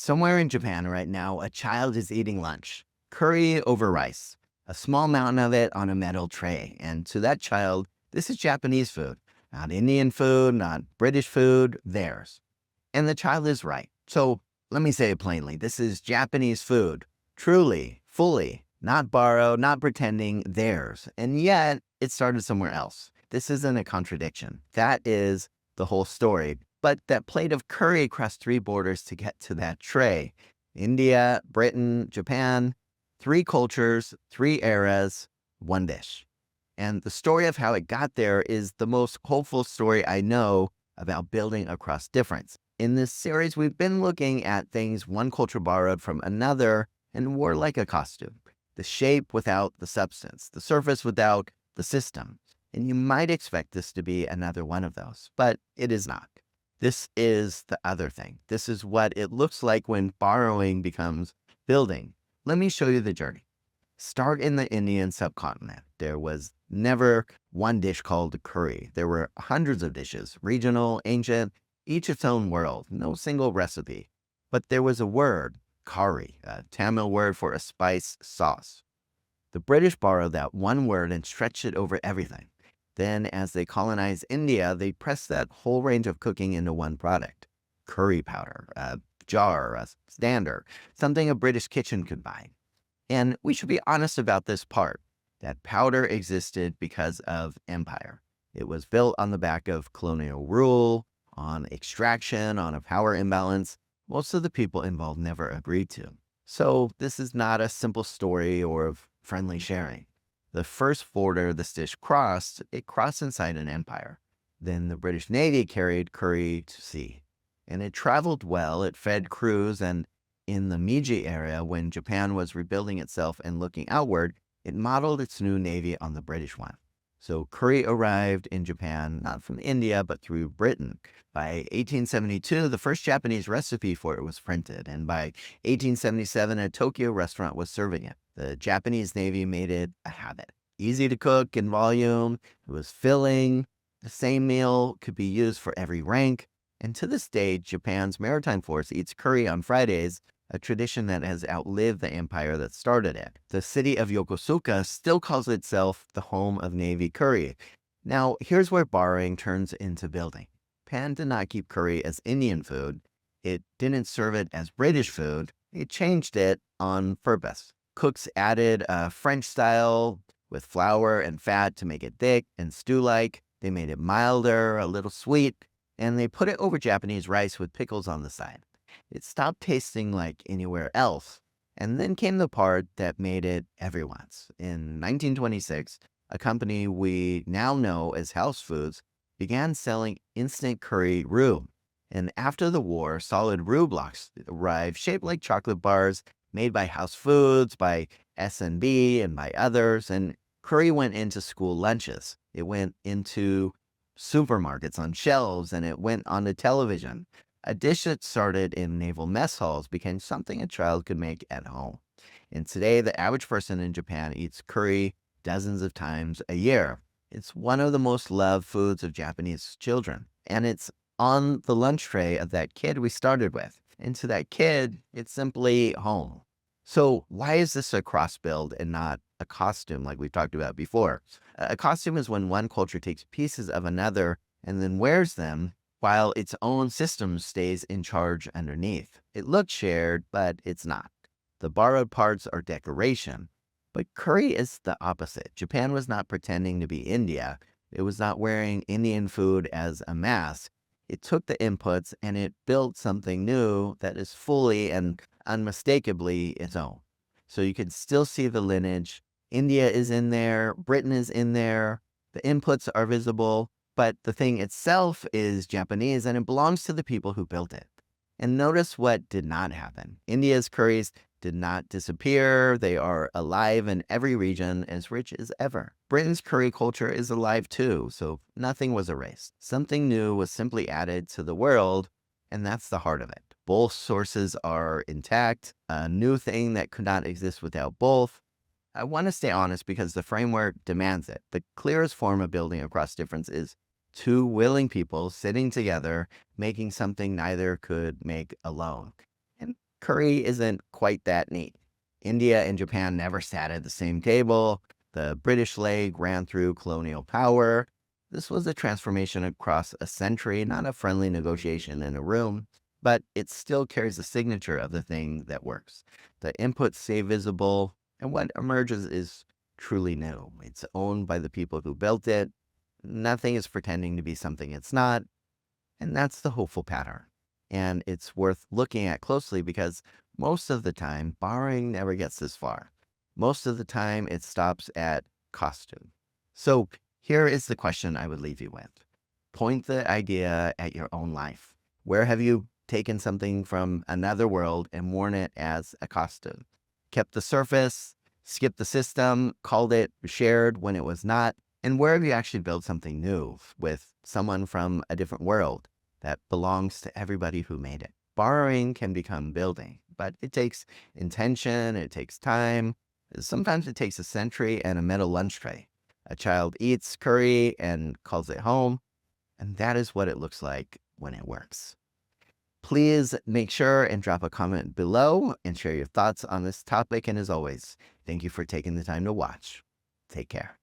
Somewhere in Japan right now, a child is eating lunch, curry over rice, a small mountain of it on a metal tray. And to that child, this is Japanese food, not Indian food, not British food, theirs. And the child is right. So let me say it plainly. This is Japanese food, truly, fully, not borrowed, not pretending, theirs. And yet it started somewhere else. This isn't a contradiction. That is the whole story. But that plate of curry crossed three borders to get to that tray. India, Britain, Japan, three cultures, three eras, one dish. And the story of how it got there is the most hopeful story I know about building across difference. In this series, we've been looking at things one culture borrowed from another and wore like a costume. The shape without the substance, the surface without the system. And you might expect this to be another one of those, but it is not. This is the other thing. This is what it looks like when borrowing becomes building. Let me show you the journey. Start in the Indian subcontinent. There was never one dish called curry. There were hundreds of dishes, regional, ancient, each its own world, no single recipe. But there was a word, kari, a Tamil word for a spice sauce. The British borrowed that one word and stretched it over everything. Then, as they colonized India, they pressed that whole range of cooking into one product. Curry powder, a jar, a stander, something a British kitchen could buy. And we should be honest about this part. That powder existed because of empire. It was built on the back of colonial rule, on extraction, on a power imbalance most of the people involved never agreed to. So this is not a simple story or of friendly sharing. The first border this dish crossed, it crossed inside an empire. Then the British Navy carried curry to sea. And it traveled well, it fed crews, and in the Meiji era, when Japan was rebuilding itself and looking outward, it modeled its new navy on the British one. So curry arrived in Japan, not from India, but through Britain. By 1872, the first Japanese recipe for it was printed, and by 1877, a Tokyo restaurant was serving it. The Japanese Navy made it a habit. Easy to cook in volume, it was filling, the same meal could be used for every rank, and to this day, Japan's maritime force eats curry on Fridays, a tradition that has outlived the empire that started it. The city of Yokosuka still calls itself the home of Navy curry. Now, here's where borrowing turns into building. Japan did not keep curry as Indian food. It didn't serve it as British food. It changed it on purpose. Cooks added a French style with flour and fat to make it thick and stew-like. They made it milder, a little sweet, and they put it over Japanese rice with pickles on the side. It stopped tasting like anywhere else. And then came the part that made it everyone's. In 1926, a company we now know as House Foods began selling instant curry roux. And after the war, solid roux blocks arrived shaped like chocolate bars made by House Foods, by S&B, and by others. And curry went into school lunches. It went into supermarkets on shelves, and it went on the television. A dish that started in naval mess halls became something a child could make at home. And today, the average person in Japan eats curry dozens of times a year. It's one of the most loved foods of Japanese children. And it's on the lunch tray of that kid we started with. And to that kid, it's simply home. So why is this a cross build and not a costume like we've talked about before? A costume is when one culture takes pieces of another and then wears them while its own system stays in charge underneath. It looks shared, but it's not. The borrowed parts are decoration. But curry is the opposite. Japan was not pretending to be India. It was not wearing Indian food as a mask. It took the inputs and it built something new that is fully and unmistakably its own. So you can still see the lineage. India is in there, Britain is in there, the inputs are visible, but the thing itself is Japanese and it belongs to the people who built it. And notice what did not happen. India's curries did not disappear. They are alive in every region, as rich as ever. Britain's curry culture is alive too, so nothing was erased. Something new was simply added to the world, and that's the heart of it. Both sources are intact, a new thing that could not exist without both. I want to stay honest because the framework demands it. The clearest form of building across difference is two willing people sitting together, making something neither could make alone. And Curry isn't quite that neat. India and Japan never sat at the same table. The British leg ran through colonial power. This was a transformation across a century, not a friendly negotiation in a room, but it still carries the signature of the thing that works. The inputs stay visible, and what emerges is truly new. It's owned by the people who built it. Nothing is pretending to be something it's not, and that's the hopeful pattern. And it's worth looking at closely because most of the time, borrowing never gets this far. Most of the time, it stops at costume. So here is the question I would leave you with. Point the idea at your own life. Where have you taken something from another world and worn it as a costume? Kept the surface, skipped the system, called it shared when it was not? And where have you actually built something new with someone from a different world that belongs to everybody who made it? Borrowing can become building, but it takes intention, it takes time. Sometimes it takes a century and a metal lunch tray. A child eats curry and calls it home, and that is what it looks like when it works. Please make sure and drop a comment below and share your thoughts on this topic. And as always, thank you for taking the time to watch. Take care.